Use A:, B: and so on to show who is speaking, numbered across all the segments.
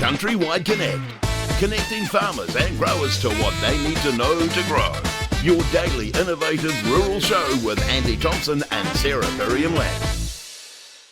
A: Countrywide Connect, connecting farmers and growers to what they need to know to grow. Your daily innovative rural show with Andy Thompson and Sarah Birriam-Lack.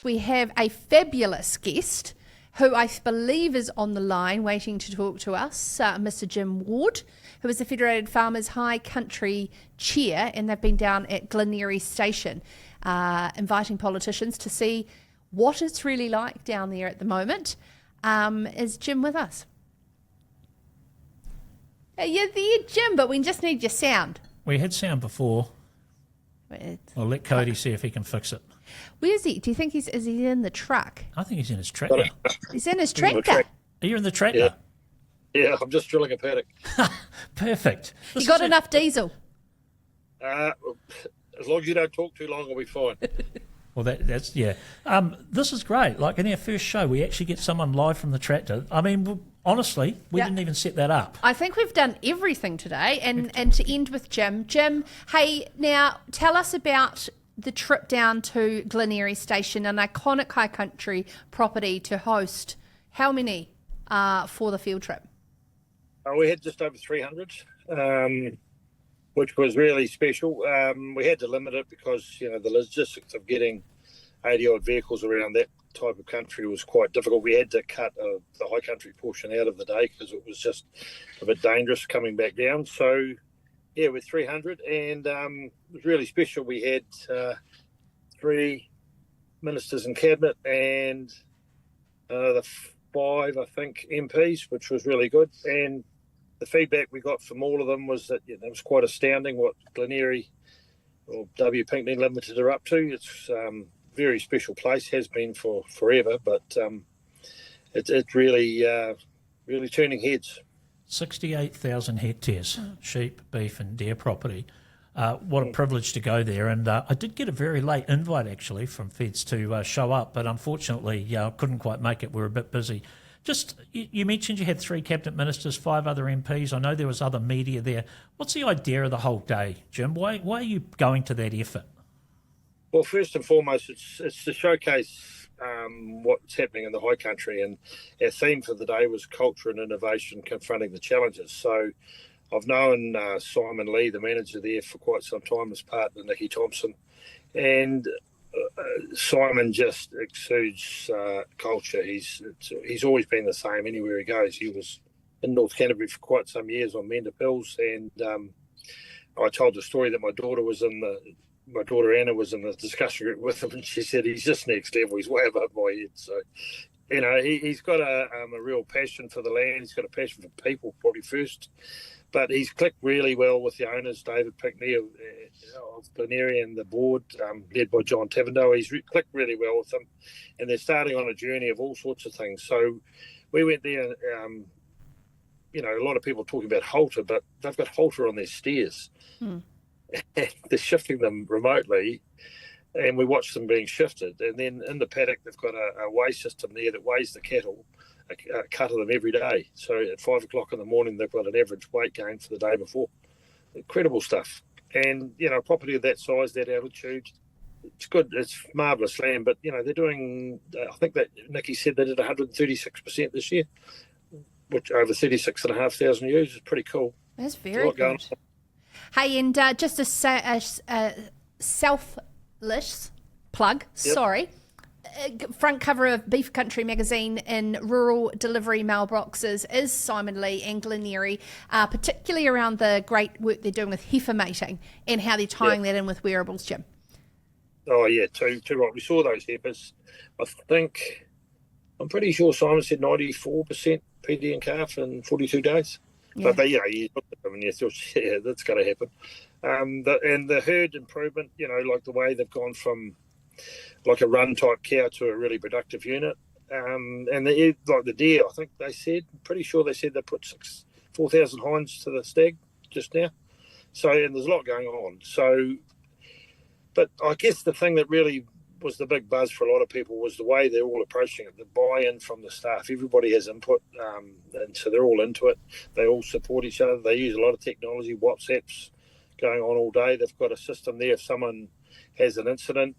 B: We have a fabulous guest who I believe is on the line waiting to talk to us, Mr. Jim Ward, who is the Federated Farmers High Country Chair, and they've been down at Glenaray Station inviting politicians to see what it's really like down there at the moment. Is Jim with us? You're there, Jim, but we just need your sound.
C: We had sound before. I'll let Cody see if he can fix it.
B: Where is he? Do you think is he in the truck?
C: I think he's in his tractor.
B: He's in his tractor.
C: Are you in the tractor?
D: Yeah, I'm just drilling a paddock.
C: Perfect.
B: You got enough diesel?
D: As long as you don't talk too long, I'll be fine.
C: Well, that's yeah. This is great. Like in our first show, we actually get someone live from the tractor. I mean, honestly, we didn't even set that up.
B: I think we've done everything today. And to end with Jim. Jim, hey, now tell us about the trip down to Glenaray Station, an iconic high country property to host. How many for the field trip?
D: We had just over 300, which was really special. We had to limit it because, the logistics of getting 80-odd vehicles around that type of country was quite difficult. We had to cut the high country portion out of the day because it was just a bit dangerous coming back down. So, yeah, with 300, and it was really special. We had 3 ministers in cabinet and the 5, I think, MPs, which was really good. And the feedback we got from all of them was that it was quite astounding what Glenaray or W Pinckney Limited are up to. It's a very special place, has been for forever, but it's really turning heads.
C: 68,000 hectares, sheep, beef and deer property. What a privilege to go there. And I did get a very late invite, actually, from Feds to show up, but unfortunately I couldn't quite make it. We were a bit busy. Just, you mentioned you had 3 cabinet ministers, 5 other MPs. I know there was other media there. What's the idea of the whole day, Jim? Why are you going to that effort?
D: Well, first and foremost, it's to showcase what's happening in the high country, and our theme for the day was culture and innovation confronting the challenges. So I've known Simon Lee, the manager there, for quite some time, as partner Nicky Thompson, and Simon just exudes culture. He's always been the same anywhere he goes. He was in North Canterbury for quite some years on Mender Pills, and I told the story that my daughter Anna was in the discussion group with him, and she said he's just next level. He's way above my head. So, he's got a real passion for the land. He's got a passion for people, probably first. But he's clicked really well with the owners, David Pinckney of Glenaray, and the board, led by John Tavendoe. He's clicked really well with them, and they're starting on a journey of all sorts of things. So we went there, a lot of people talking about halter, but they've got halter on their steers. They're shifting them remotely, and we watch them being shifted. And then in the paddock, they've got a weigh system there that weighs the cattle, a cut of them every day. So at 5 o'clock in the morning, they've got an average weight gain for the day before. Incredible stuff. And, property of that size, that altitude, it's good. It's marvellous land. But, they're doing, I think that Nicky said they did 136% this year, which over 36,500 ewes is pretty cool.
B: That's very good. Hey, and just a selfless plug, sorry. Front cover of Beef Country magazine in rural delivery mailboxes is Simon Lee and Glenaray, particularly around the great work they're doing with heifer mating and how they're tying that in with wearables, Jim. Oh, yeah, too right. We saw those heifers. I'm pretty sure Simon said 94% PD and calf in 42 days. Yeah. But you look at them and you thought, yeah, that's got to happen. And the herd improvement, like the way they've gone from like a run type cow to a really productive unit. And like the deer, I think pretty sure they said they put 4,000 hinds to the stag just now. So, and there's a lot going on. So, but I guess the thing that really was the big buzz for a lot of people was the way they're all approaching it, the buy-in from the staff. Everybody has input, and so they're all into it. They all support each other. They use a lot of technology, WhatsApps going on all day. They've got a system there. If someone has an incident,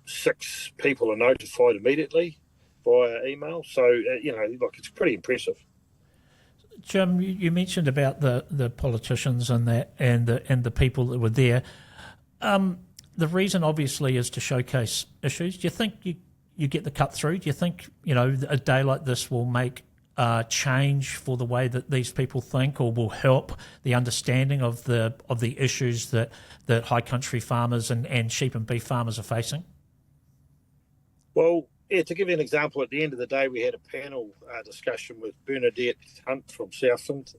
B: 6 people are notified immediately. via email. So, like it's pretty impressive.
C: Jim, you mentioned about the politicians and that and the people that were there. The reason obviously is to showcase issues. Do you think you get the cut through? Do you think a day like this will make change for the way that these people think, or will help the understanding of the issues that high country farmers and sheep and beef farmers are facing?
B: Well, yeah, to give you an example, at the end of the day, we had a panel discussion with Bernadette Hunt from Southland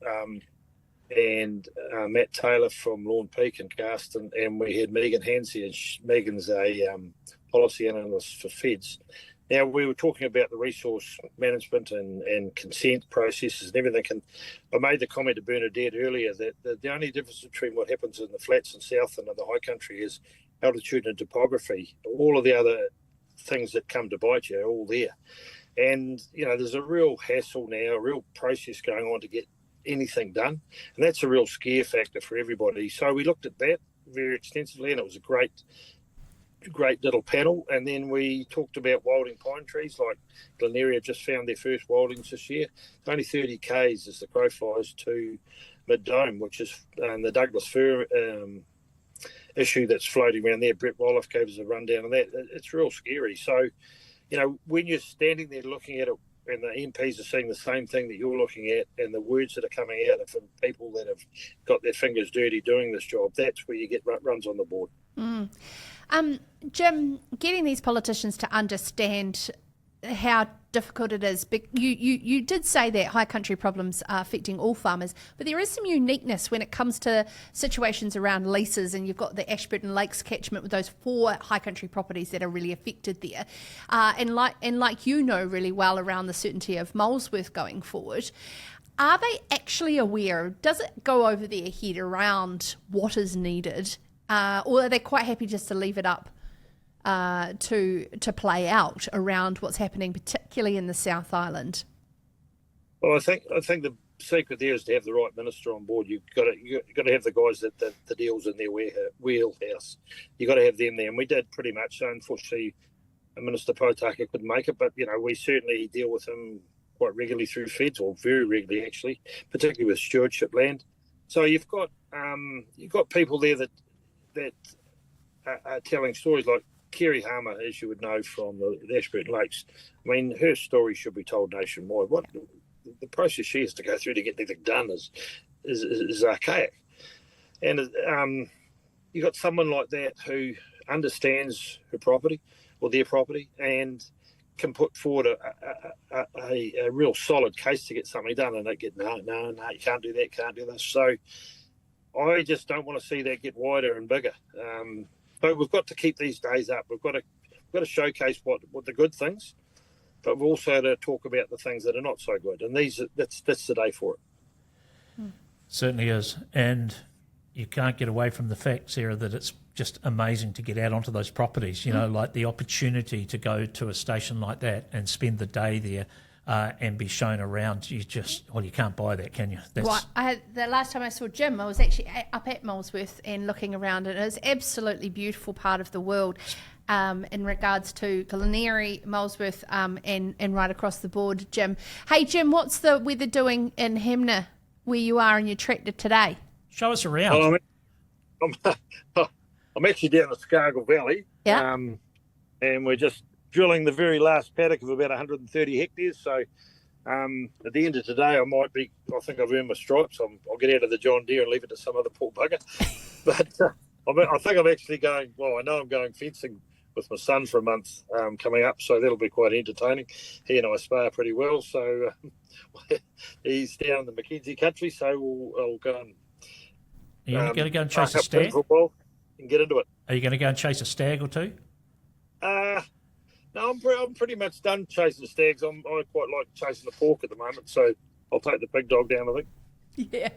B: and Matt Taylor from Lawn Peak and Garston, and we had Megan Hansey, and Megan's a policy analyst for Feds. Now, we were talking about the resource management and consent processes and everything, and I made the comment to Bernadette earlier that the only difference between what happens in the flats in Southland and the high country is altitude and topography. All of the other things that come to bite you are all there. And, there's a real hassle now, a real process going on to get anything done. And that's a real scare factor for everybody. So we looked at that very extensively, and it was a great little panel. And then we talked about wilding pine trees, like Glenaray have just found their first wildings this year. It's only 30 k's as the crow flies to Mid-Dome, which is the Douglas fir issue that's floating around there. Brett Roloff gave us a rundown on that. It's real scary. So, when you're standing there looking at it, and the MPs are seeing the same thing that you're looking at, and the words that are coming out are from people that have got their fingers dirty doing this job, that's where you get runs on the board.
E: Jim, getting these politicians to understand how difficult it is. You did say that high country problems are affecting all farmers, but there is some uniqueness when it comes to situations around leases, and you've got the Ashburton Lakes catchment with those 4 high country properties that are really affected there. And like really well around the certainty of Molesworth going forward. Are they actually aware? Does it go over their head around what is needed? Or are they quite happy just to leave it up to play out around what's happening, particularly in the South Island?
B: Well, I think the secret there is to have the right minister on board. You've got to have the guys that the deals in their wheelhouse. You've got to have them there, and we did pretty much. So unfortunately, Minister Potaka couldn't make it, but we certainly deal with him quite regularly through Feds, or very regularly actually, particularly with stewardship land. So you've got people there that are telling stories like Kerry Harmer, as you would know from the Ashburton Lakes. I mean, her story should be told nationwide. What the process she has to go through to get anything done is archaic. And you've got someone like that who understands her property or their property and can put forward a real solid case to get something done, and they get no, you can't do that, can't do this. So I just don't want to see that get wider and bigger. But we've got to keep these days up. We've got to showcase what the good things, but we've also to talk about the things that are not so good. And that's the day for it.
C: Certainly is. And you can't get away from the fact, Sarah, that it's just amazing to get out onto those properties, like the opportunity to go to a station like that and spend the day there and be shown around. You can't buy that, can you?
E: The last time I saw Jim, I was actually up at Molesworth and looking around, and it's absolutely beautiful part of the world in regards to Glenaray, Molesworth, and right across the board, Jim. Hey, Jim, what's the weather doing in Hemner, where you are in your tractor today?
C: Show us around.
B: I'm actually down the Scargill Valley, and we're just drilling the very last paddock of about 130 hectares. So at the end of today, I think I've earned my stripes. I'll get out of the John Deere and leave it to some other poor bugger. But I think I'm actually going, I know I'm going fencing with my son for a month coming up, so that'll be quite entertaining. He and I spar pretty well, so he's down in the Mackenzie country, so I'll go and...
C: Are you going to go and chase a stag?
B: And get into it.
C: Are you going to go and chase a stag or two?
B: No, I'm pretty much done chasing stags. I quite like chasing the pork at the moment, so I'll take the big dog down, I think.
E: Yeah.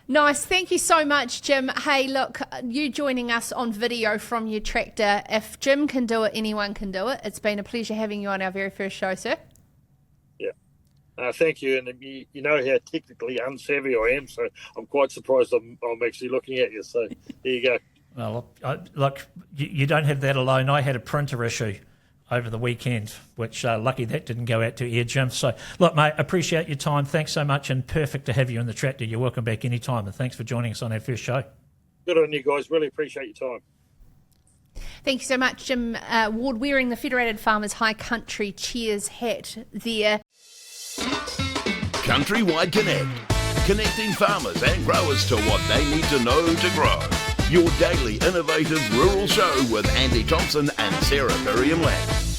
E: Nice. Thank you so much, Jim. Hey, look, you joining us on video from your tractor. If Jim can do it, anyone can do it. It's been a pleasure having you on our very first show, sir.
B: Yeah. Thank you. And you know how technically unsavvy I am, so I'm quite surprised I'm actually looking at you. So there you go.
C: Well, look, you don't have that alone. I had a printer issue over the weekend, which lucky that didn't go out to air, Jim. So, look, mate, appreciate your time. Thanks so much, and perfect to have you in the tractor. You're welcome back anytime, and thanks for joining us on our first show.
B: Good on you guys. Really appreciate your time.
E: Thank you so much, Jim Ward, wearing the Federated Farmers High Country Cheers hat there.
A: Countrywide Connect, connecting farmers and growers to what they need to know to grow. Your daily innovative rural show with Andy Thompson and Sarah Perriam-Lack.